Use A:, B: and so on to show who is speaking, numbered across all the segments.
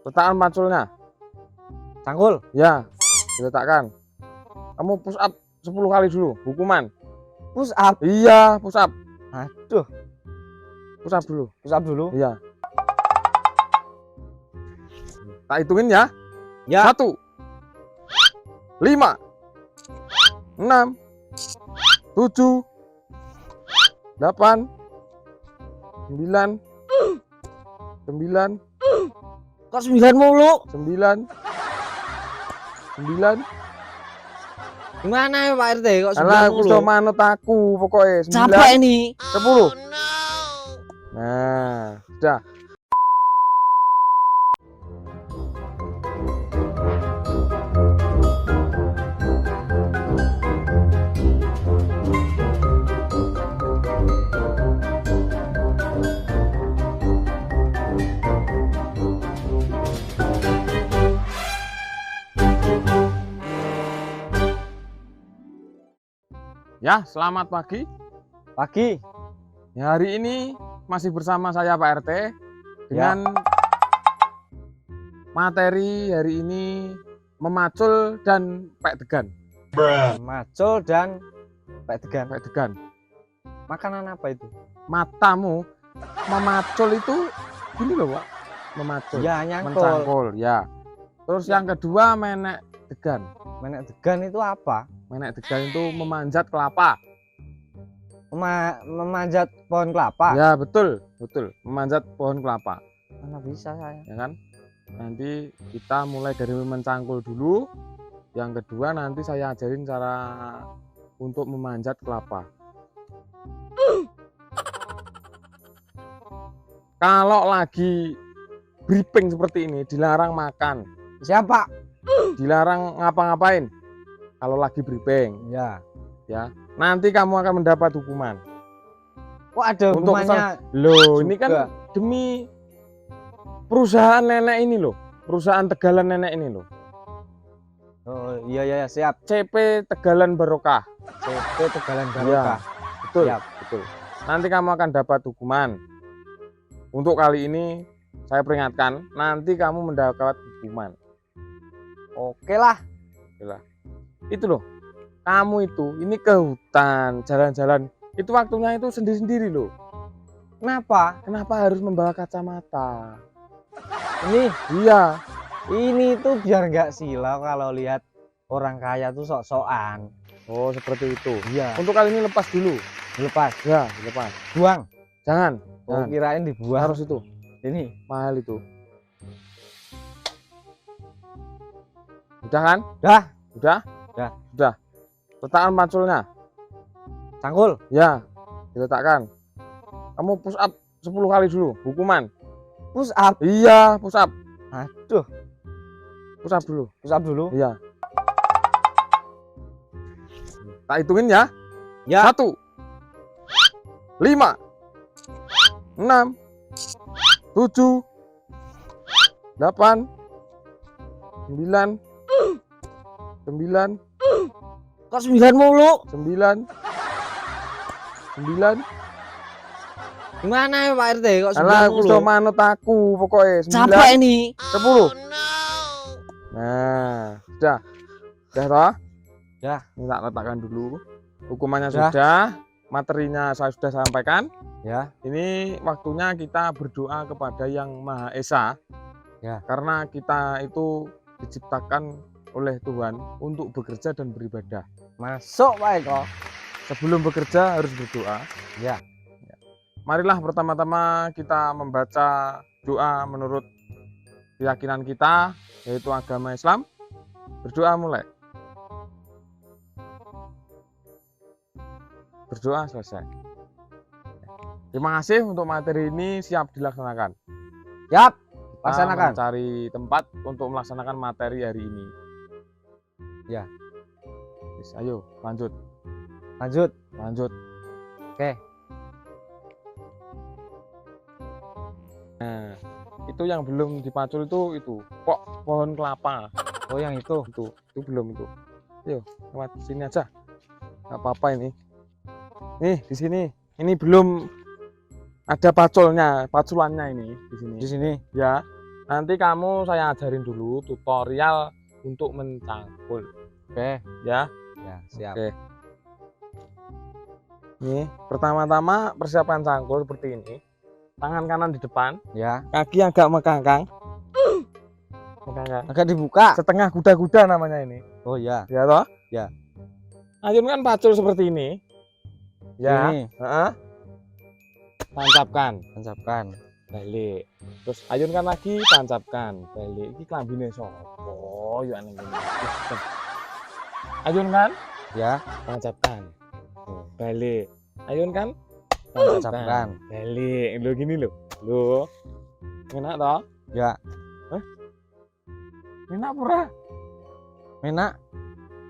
A: Letakkan paculnya.
B: Cangkul.
A: Ya, diletakkan. Kamu push up 10 kali dulu, hukuman.
B: Push up.
A: Iya, push up.
B: Aduh.
A: Push up dulu.
B: Push up dulu.
A: Iya. Tak hitungin ya.
B: Ya.
A: 1, 5, 6, 7, 8, 9, 9,
B: Kok 9 mulu?
A: 9, 9.
B: Gimana ya Pak RT kok 9
A: Alah, aku
B: mulu?
A: sudah manut aku pokoknya 9,
B: Capek ini.
A: 10. Nah, sudah. Ya, selamat pagi.
B: Pagi.
A: Ya, hari ini masih bersama saya Pak RT dengan materi hari ini memacul dan pek degan.
B: Macul dan pek degan.
A: Pek degan.
B: Makanan apa itu?
A: Matamu memacul itu gini loh, Pak. Memacul.
B: Ya, nyangkul.
A: Mencangkul, ya. Terus yang kedua menek degan.
B: Menek degan itu apa?
A: Menek degan itu memanjat kelapa.
B: Memanjat pohon kelapa.
A: Ya, betul, betul. Memanjat pohon kelapa.
B: Mana bisa saya?
A: Ya kan? Nanti kita mulai dari mencangkul dulu. Yang kedua nanti saya ajarin cara untuk memanjat kelapa. Kalau lagi briefing seperti ini dilarang makan.
B: Siapa?
A: Dilarang ngapa-ngapain. Kalau lagi briefing,
B: Ya.
A: ya. Nanti kamu akan mendapat hukuman.
B: Kok ada
A: Untuk
B: hukumannya?
A: Loh, ini kan
B: juga.
A: demi perusahaan nenek ini loh. Perusahaan Tegalan nenek ini loh.
B: Oh iya ya siap.
A: CP Tegalan Barokah.
B: CP Tegalan Barokah.
A: Betul,
B: Siap.
A: betul. Nanti kamu akan dapat hukuman. Untuk kali ini saya peringatkan, nanti kamu mendapat hukuman.
B: Oke lah.
A: Itu loh. Kamu itu ini ke hutan, jalan-jalan. Itu waktunya itu sendiri-sendiri loh.
B: Kenapa?
A: Kenapa harus membawa kacamata?
B: Ini
A: Iya.
B: ini tuh biar nggak silau kalau lihat orang kaya tuh sok-sokan.
A: Oh, seperti itu.
B: Iya.
A: Untuk kali ini lepas dulu.
B: Lepas.
A: Ya, lepas.
B: Buang.
A: Jangan.
B: Oh,
A: Jangan.
B: kirain dibuang.
A: Harus itu.
B: Ini.
A: Mahal itu. Udah kan?
B: Dah.
A: Udah?
B: Udah.
A: Sudah. Letakkan paculnya.
B: Cangkul.
A: Ya, diletakkan. Kamu push up 10 kali dulu, hukuman.
B: Push up.
A: Iya, push up.
B: Aduh.
A: Push up dulu.
B: Push up dulu.
A: Iya. Tak hitungin ya.
B: Ya.
A: 1, 5, 6, 7, 8, 9, 9,
B: Kok 9 mulu?
A: 9, 9.
B: Gimana ya Pak RT kok 9
A: Alah, aku
B: mulu?
A: sudah manut aku pokoknya 9,
B: Capek ini.
A: 10. Nah, sudah. Sudah toh?
B: Ya.
A: Ini tak letakkan dulu. Hukumannya
B: Sudah.
A: sudah, materinya saya sudah sampaikan.
B: Ya.
A: Ini waktunya kita berdoa kepada Yang Maha Esa.
B: Ya.
A: Karena kita itu diciptakan oleh Tuhan untuk bekerja dan beribadah.
B: Masuk Pak Eko.
A: Sebelum bekerja harus berdoa.
B: Ya.
A: Marilah pertama-tama kita membaca doa menurut keyakinan kita, yaitu agama Islam. Berdoa mulai. Berdoa selesai. Terima kasih untuk materi ini siap dilaksanakan.
B: Siap.
A: Kita
B: Laksanakan.
A: mencari tempat untuk melaksanakan materi hari ini.
B: Ya.
A: Yes, ayo lanjut.
B: Lanjut.
A: Lanjut.
B: Oke.
A: Nah, itu yang belum dipacul itu pohon kelapa.
B: Oh yang itu.
A: Itu belum itu. Yuk, lewat sini aja. Nggak apa-apa ini. Nih, di sini. Ini belum ada paculannya ini di sini.
B: Di sini.
A: Ya. Nanti kamu saya ajarin dulu tutorial untuk mencangkul.
B: Oke.
A: Ya.
B: Ya, siap.
A: Oke. Nih, pertama-tama persiapan cangkul seperti ini. Tangan kanan di depan,
B: Ya.
A: kaki agak mengkangkang. Mengkangkang.
B: Agak dibuka.
A: Setengah kuda-kuda namanya ini.
B: Oh ya.
A: Ya toh?
B: Ya.
A: Ayunkan pacul seperti ini. Ya.
B: Ini.
A: Tancapkan.
B: Tancapkan.
A: Balik. Terus ayunkan lagi, tancapkan. Balik. Iki klambine sapa? Yo aneh ngene. Ayunkan,
B: Ya.
A: tancapkan. Balik. Ayunkan,
B: Tancapkan.
A: Balik. Lo gini lo. Lo. Enak toh?
B: Ya.
A: Enak pura?
B: Enak.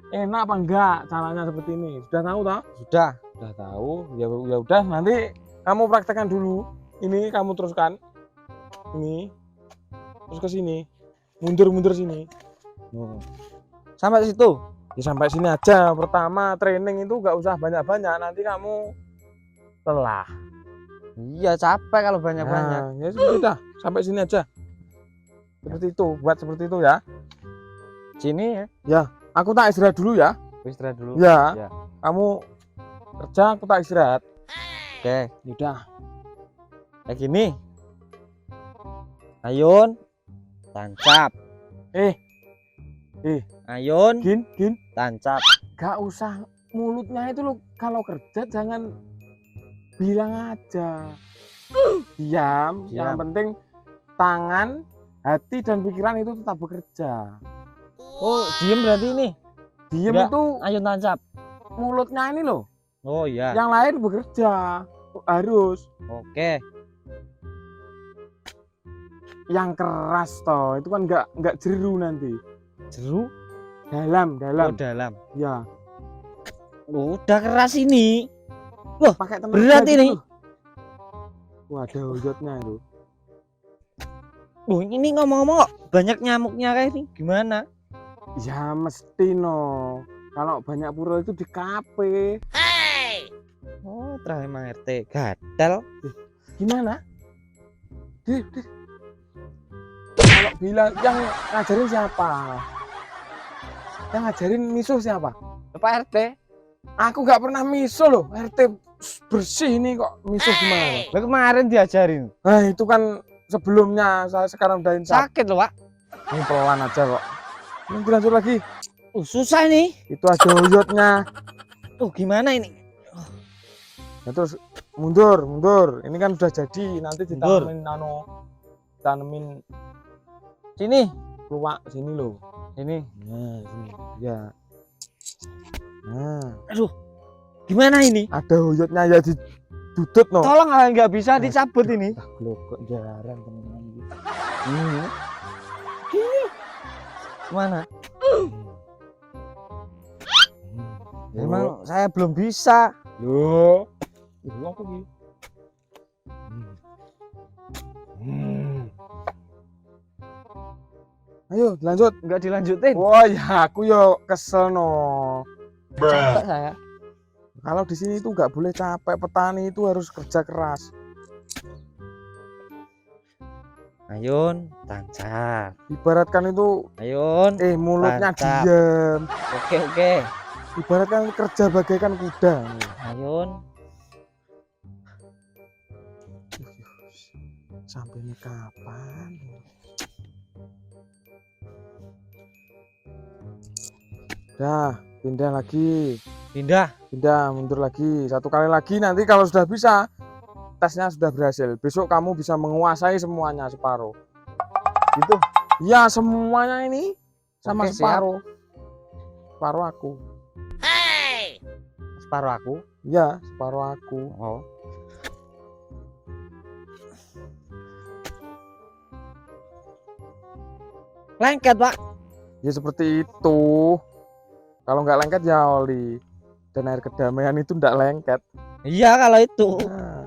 A: Enak apa enggak caranya seperti ini? Sudah tahu toh?
B: Sudah.
A: Sudah tahu. Ya udah nanti kamu praktekkan dulu. Ini kamu teruskan. Ini. Terus ke sini. Mundur sini.
B: Sampai situ.
A: Ya sampai sini aja. Pertama training itu enggak usah banyak-banyak. Nanti kamu lelah.
B: Iya, capek kalau banyak-banyak.
A: Nah, ya sudah. Sampai sini aja. Seperti itu. Buat seperti itu ya.
B: Sini ya.
A: Aku tak istirahat dulu ya.
B: Istirahat dulu.
A: Ya.
B: Ya.
A: Kamu kerja, aku tak istirahat.
B: Oke.
A: Udah.
B: Kayak gini. Ayun. Tancap. Ayun.
A: Gin.
B: Tancap.
A: Gak usah mulutnya itu lo kalau kerja jangan bilang aja. Diam. Yang penting tangan, hati dan pikiran itu tetap bekerja.
B: Oh, diem berarti ini.
A: Diem
B: Enggak,
A: itu
B: ayun tancap.
A: mulutnya ini loh.
B: Oh iya.
A: Yang lain bekerja. Harus.
B: Oke.
A: Yang keras toh. Itu kan nggak jeru nanti.
B: Jeru?
A: Dalam.
B: Oh, dalam.
A: Ya.
B: Udah keras ini.
A: Pakai tenaga
B: Berat
A: gitu
B: ini.
A: loh. Wah, ada oyotnya itu.
B: Oh, ini ngomong-ngomong kok banyak nyamuknya kayak ini. Gimana?
A: Ya mesti no. Kalau banyak pura itu di kafe.
B: Oh, terakhir Mang RT gatel.
A: Gimana? Kalau bilang yang ngajarin siapa? Yang ngajarin misuh siapa?
B: Pak RT.
A: Aku nggak pernah misuh loh. RT bersih ini kok misuh gimana?
B: Lah kemarin diajarin.
A: Nah itu kan sebelumnya, saya sekarang udah insaf.
B: Sakit loh, Pak.
A: Ini pelan aja kok. Nanti lanjut lagi.
B: Susah nih.
A: Itu ada oyotnya.
B: Gimana ini?
A: Nah, terus mundur. Ini kan sudah jadi. Nanti
B: Mundur.
A: tanemin
B: Sini.
A: keluar sini loh.
B: Ini.
A: Nah, sini. Ya. Nah,
B: Aduh. Gimana ini?
A: ada oyotnya ya didudut no.
B: Tolong nggak bisa dicabut ini.
A: Kok jarang teman-teman gitu.
B: Ini. Mana? Emang saya belum bisa.
A: Loh. Itu apa sih? Ayo lanjut.
B: Nggak dilanjutin.
A: Wah ya aku yo kesel no.
B: Capek saya.
A: Kalau di sini tuh nggak boleh capek. Petani itu harus kerja keras.
B: Ayun, tancap.
A: Ibaratkan itu
B: Ayun.
A: mulutnya
B: Tancap.
A: diam.
B: Oke.
A: Ibaratkan kerja bagaikan kuda.
B: Ayun.
A: Sampai ini kapan? Dah, pindah lagi.
B: Pindah.
A: Mundur lagi. Satu kali lagi nanti kalau sudah bisa, tesnya sudah berhasil. Besok kamu bisa menguasai semuanya separuh.
B: Gitu.
A: Ya, semuanya ini sama
B: Oke,
A: separuh. Separuh aku.
B: Separuh aku.
A: Ya, separuh aku.
B: Oh. Lengket, Pak.
A: Ya seperti itu. Kalau nggak lengket ya oli. Dan air kedamaian itu nggak lengket.
B: Iya kalau itu.
A: Nah.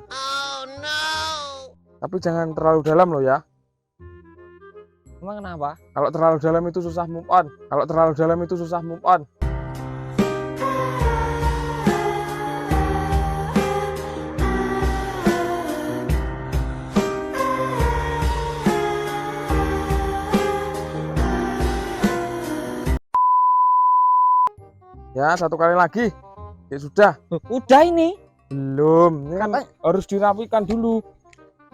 A: Tapi jangan terlalu dalam loh ya.
B: Emang kenapa?
A: Kalau terlalu dalam itu susah move on. Ya, satu kali lagi. Ya sudah.
B: Udah ini.
A: Belum. Ini kan
B: Kata-
A: harus dirapikan dulu.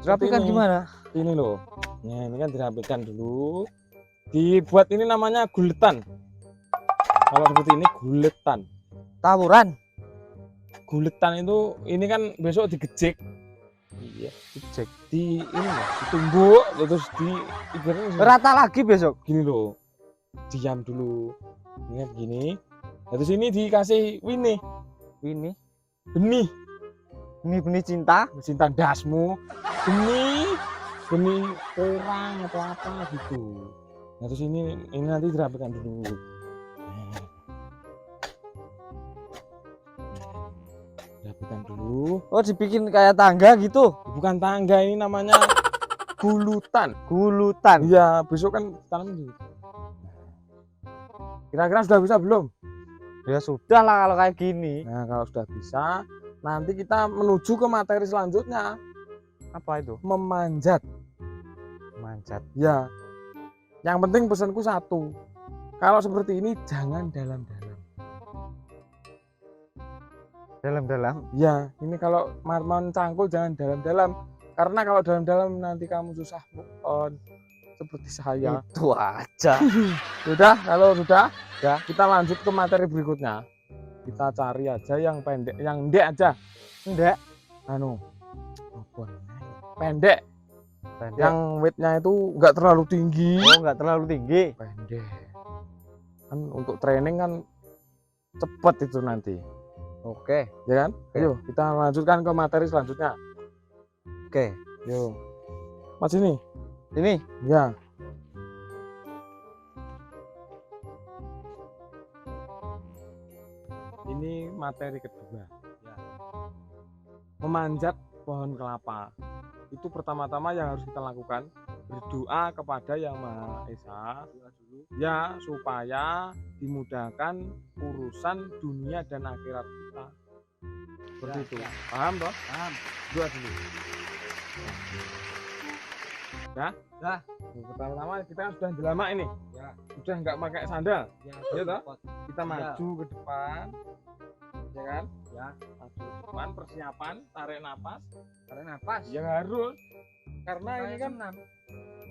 B: Rapikan
A: Seperti ini.
B: gimana?
A: Ini loh. Nah, ini kan dirapikan dulu. Dibuat ini namanya guletan. Kalau seperti ini guletan.
B: Tawuran.
A: Guletan itu ini kan besok digejek. Iya, digejek. Di ini loh, ditumbuk terus di ibaratnya
B: Rata lagi besok.
A: gini loh. Diam dulu. Ingat gini. Terus ini dikasih ini
B: Ini
A: benih
B: cinta.
A: cinta dasmu, benih orang atau apa gitu. Nah, terus ini nanti dirapikan dulu. Dirapikan dulu.
B: Oh, dibikin kayak tangga gitu.
A: Bukan tangga, ini namanya gulutan.
B: Gulutan.
A: Iya, besok kan tanam gitu. Kira-kira sudah bisa belum?
B: Ya sudah lah kalau kayak gini.
A: Nah, kalau sudah bisa, nanti kita menuju ke materi selanjutnya,
B: Apa itu?
A: memanjat.
B: Manjat.
A: Ya, yang penting pesanku satu, kalau seperti ini jangan dalam-dalam.
B: Dalam-dalam.
A: Ya, ini kalau marmon cangkul jangan dalam-dalam, karena kalau dalam-dalam nanti kamu susah move on seperti saya.
B: Itu aja.
A: Sudah, kalau sudah,
B: Ya.
A: kita lanjut ke materi berikutnya. Kita cari aja yang pendek, yang ndek aja.
B: Enggak.
A: Anu, apa namanya? Pendek,
B: Pendek.
A: yang weightnya itu nggak terlalu tinggi.
B: Oh, enggak terlalu tinggi.
A: Pendek. Kan untuk training kan cepet itu nanti,
B: Oke.
A: ya kan?
B: Oke.
A: Ayo kita lanjutkan ke materi selanjutnya.
B: Oke.
A: Yo, Mas ini,
B: Ini
A: ya. Ini materi kedua. Ya. Memanjat pohon kelapa. Itu pertama-tama yang harus kita lakukan, berdoa kepada Yang Maha Esa. Ya, supaya dimudahkan urusan dunia dan akhirat kita. Seperti itu. Paham toh?
B: paham.
A: Doa dulu. Ya?
B: Dah.
A: Pertama-tama kita kan sudah lama ini.
B: Ya.
A: Sudah nggak pakai sandal.
B: Ya
A: toh? Kita
B: Ya.
A: maju ke depan. Ya kan?
B: Ya.
A: Maju ke depan, persiapan, tarik napas.
B: Tarik nafas.
A: Ya harus. Karena ini kan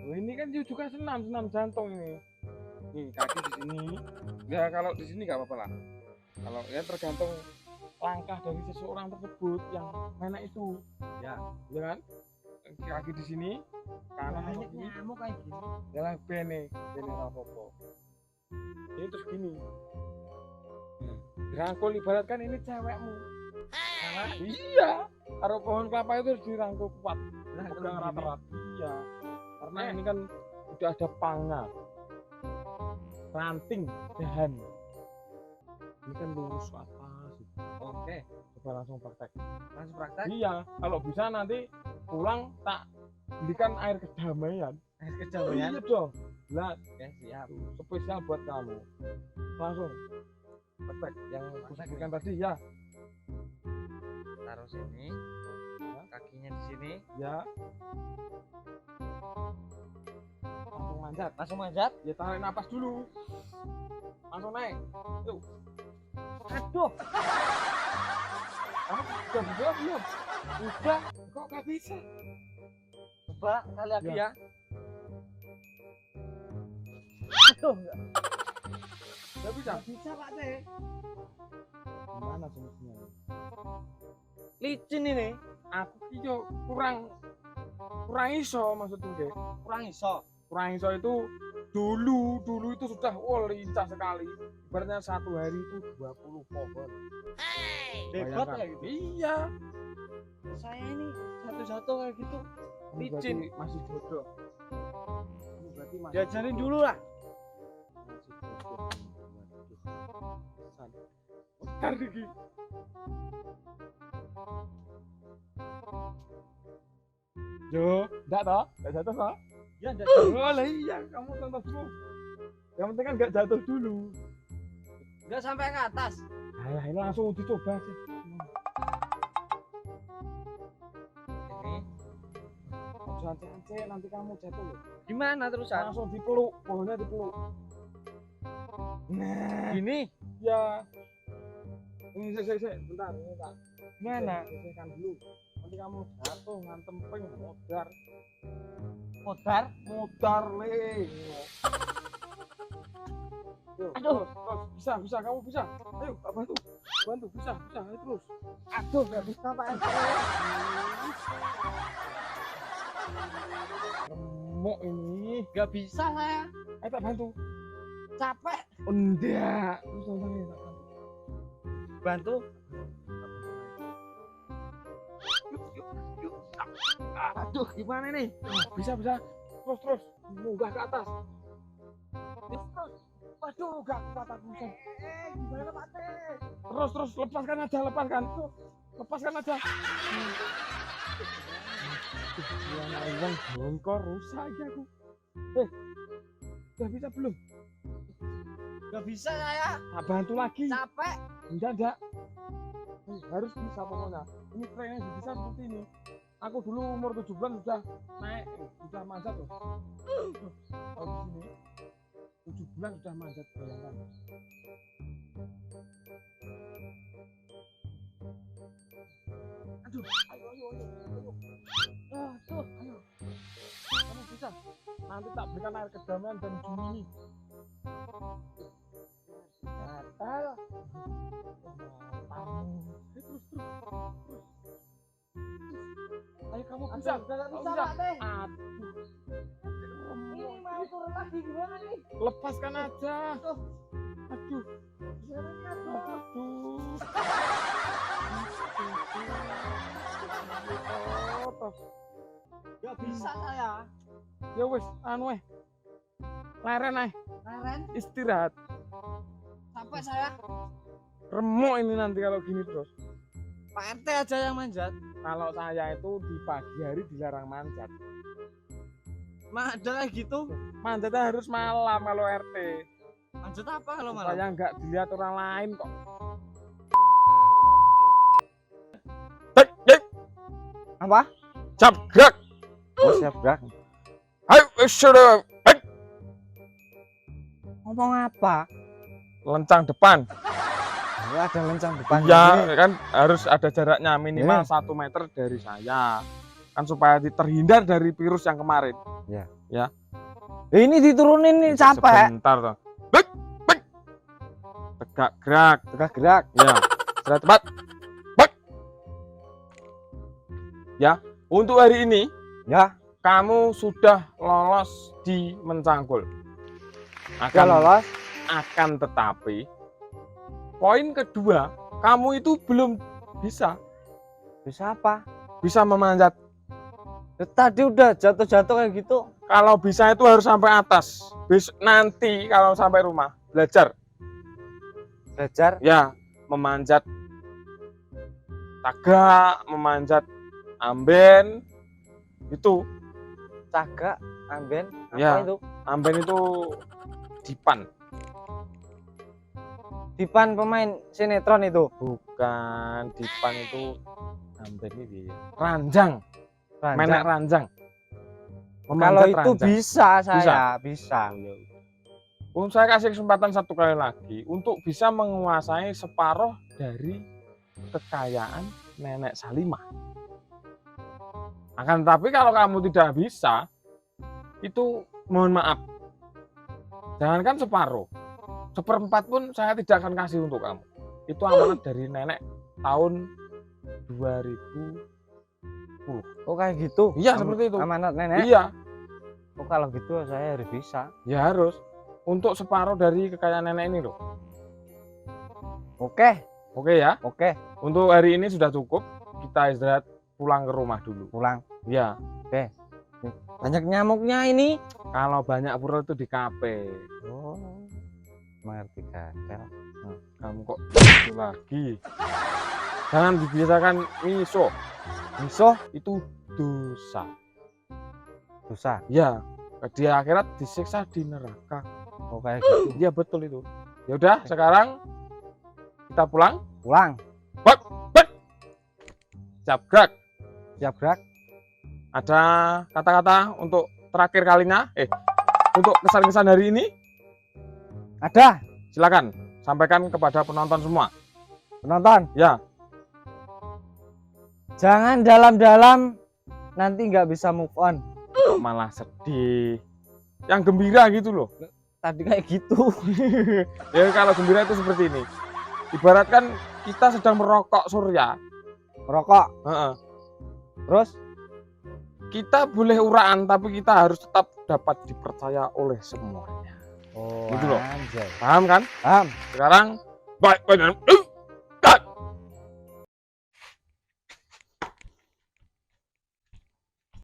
A: ini kan juga senam jantung ini. Nih kaki di sini. Ya kalau di sini nggak apa-apa lah. Kalau ya tergantung langkah dari seseorang tersebut yang mana itu. Ya kan? Kaki di sini, kanan atau kiri.
B: Nyamuk kayak gini.
A: Jalan bene rapopo. Ini terus gini. Dirangkul ibaratkan ini cewekmu. Iya. Karo pohon kelapa itu harus dirangkul kuat. Pegang rata-rata. Iya. Karena ini kan udah ada pangnya. Ranting, dahan. Ini kan lurus ke atas.
B: Oke.
A: Coba langsung praktek.
B: Langsung praktek.
A: Iya. Kalau bisa nanti pulang tak belikan air kedamaian.
B: Air
A: Iya dong. Jelas.
B: Oke, siap.
A: Spesial buat kamu. Langsung praktek yang kusebutkan tadi ya.
B: Taruh sini. Kakinya di sini.
A: Ya. Langsung manjat.
B: Langsung manjat.
A: Ya tarik napas dulu. Langsung naik. Yuk.
B: Aduh.
A: Kamu sudah bisa belum? Udah. Kok gak bisa?
B: Coba kali lagi
A: Ya.
B: ya. Aduh, enggak.
A: Gak bisa?
B: Bisa, Pak Teh.
A: Gimana solusinya?
B: Licin ini.
A: Aku iyo kurang iso maksudku ke.
B: Kurang iso.
A: Kurang iso itu dulu itu sudah lincah sekali. Ibaratnya satu hari itu 20 pohon.
B: Hebat
A: Bayangkan.
B: kayak gitu.
A: Iya.
B: Saya ini satu-satu kayak gitu.
A: Ini
B: Licin.
A: berarti masih jodoh. Ini berarti masih
B: Diajarin
A: jodoh.
B: dulu lah.
A: Masih jodoh. Waduh. Bentar Diki. Jo, enggak toh? Enggak jatuh toh?
B: Ya, enggak.
A: Oh lah iya, kamu tonton dulu. Yang penting kan enggak jatuh dulu.
B: Enggak sampai ke atas.
A: Alah, ini langsung dicoba sih.
B: Ini
A: Jangan cek nanti kamu jatuh loh.
B: gimana terusan?
A: Langsung dipeluk, pohonnya dipeluk. Nah,
B: Gini.
A: ya Ini sik, bentar, ini tak.
B: Gimana?
A: Sesekan dulu. Nanti kamu jatuh ngantem ping modar.
B: Modar?
A: Modar le. Yuk,
B: Aduh.
A: terus, bisa, kamu bisa. Ayo, tak bantu, bisa, ayo terus.
B: Aduh, nggak bisa Pak RT.
A: Remuk ini.
B: Nggak bisa saya.
A: Ayo tak bantu.
B: Capek.
A: Enggak. Terus santai, tak bantu.
B: Bantu.
A: Yuk.
B: Aduh, gimana nih?
A: Bisa. Terus. Munggah ke atas.
B: Terus. Waduh, nggak kuat aku. Gimana Pak RT?
A: Terus, lepaskan aja. Lepaskan aja. Gimana uang bongkor rusak ya aku. Udah bisa belum?
B: Nggak bisa saya.
A: Tak bantu lagi.
B: Capek.
A: Enggak. Harus bisa pokoknya. Ini trennya bisa seperti ini. Aku dulu umur 7 bulan sudah naik, sudah manjat loh. Kalau di sini 7 bulan sudah manjat, bayangkan. Aduh, ayo. Ayo. Kamu bisa. Nanti tak berikan air kedamaian dan juni. Gatal. Terus. Ayo kamu bisa.
B: Nggak bisa Pak RT.
A: Aduh.
B: Ini mau turun lagi gimana nih?
A: Lepaskan aja.
B: Aduh.
A: Aduh.
B: Gimana nih, aduh? Nggak bisa saya.
A: Ya wis, anu leren
B: Leren.
A: istirahat.
B: Capek saya.
A: Remuk ini nanti kalau gini terus.
B: Pak RT aja yang manjat.
A: Kalau saya itu di pagi hari dilarang manjat.
B: Mah ada kayak gitu.
A: Manjatnya harus malam kalau RT.
B: Manjat apa kalau malam?
A: Supaya nggak dilihat orang lain kok.
B: Apa?
A: Cap gerak.
B: Oh, siap gerak.
A: Ayo sudah.
B: Ngomong apa?
A: Lencang depan.
B: Ya, ada lencang depan.
A: Ya kan harus ada jaraknya minimal
B: Ini.
A: 1 meter dari saya. Kan supaya terhindar dari virus yang kemarin.
B: Ini diturunin nih capek.
A: Sebentar toh. Bek. Tegak gerak.
B: Tegak gerak.
A: Ya. Sudah tepat. Bek. Ya, untuk hari ini
B: Ya,
A: kamu sudah lolos di Mencangkul.
B: udah lolos.
A: Akan tetapi poin kedua, kamu itu belum bisa
B: Bisa apa?
A: memanjat.
B: Ya, tadi udah jatuh-jatuh kayak gitu.
A: Kalau bisa itu harus sampai atas. Nanti kalau sampai rumah belajar
B: Belajar.
A: ya memanjat tagak, memanjat amben itu.
B: Cagak, amben, apa
A: Ya.
B: itu?
A: Amben itu dipan,
B: Dipan pemain sinetron itu.
A: bukan dipan itu amben ini ranjang, menek ranjang.
B: Kalau
A: Memanjat
B: itu
A: ranjang.
B: bisa saya, bisa.
A: Saya kasih kesempatan 1 kali lagi untuk bisa menguasai separuh dari kekayaan Nenek Salimah. Akan tetapi kalau kamu tidak bisa, itu mohon maaf, jangankan separuh, 1/4 pun saya tidak akan kasih untuk kamu. Itu amanat dari nenek tahun 2010.
B: Oh kayak gitu?
A: Iya, seperti itu.
B: Amanat nenek?
A: Iya,
B: Oh kalau gitu saya harus bisa.
A: ya harus. Untuk separuh dari kekayaan nenek ini loh.
B: Oke,
A: Oke ya,
B: oke.
A: untuk hari ini sudah cukup. Kita istirahat, pulang ke rumah dulu.
B: Pulang.
A: Ya,
B: Banyak nyamuknya ini.
A: kalau banyak pura itu di KP.
B: Oh, mengerti gagal.
A: Kamu kok itu lagi? Jangan dibiasakan miso.
B: Miso
A: Itu dosa.
B: dosa.
A: Ya, di akhirat disiksa di neraka.
B: Oh kayak gitu.
A: Iya betul itu. Ya udah, sekarang kita pulang.
B: Pulang.
A: Siap gerak.
B: Siap gerak.
A: Ada kata-kata untuk terakhir kalinya? Untuk kesan-kesan hari ini?
B: Ada.
A: Silakan sampaikan kepada penonton semua.
C: Penonton,
A: Ya,
C: jangan dalam-dalam, nanti nggak bisa move on.
A: kok malah sedih. Yang gembira gitu loh.
C: Tadi kayak gitu.
A: Ya kalau gembira itu seperti ini. Ibaratkan kita sedang merokok surya.
C: Merokok,
A: Heeh.
C: terus
A: Kita boleh uraan tapi kita harus tetap dapat dipercaya oleh semuanya.
C: oh,
A: Gitu loh.
C: anjay.
A: Paham kan?
C: Paham.
A: Sekarang baik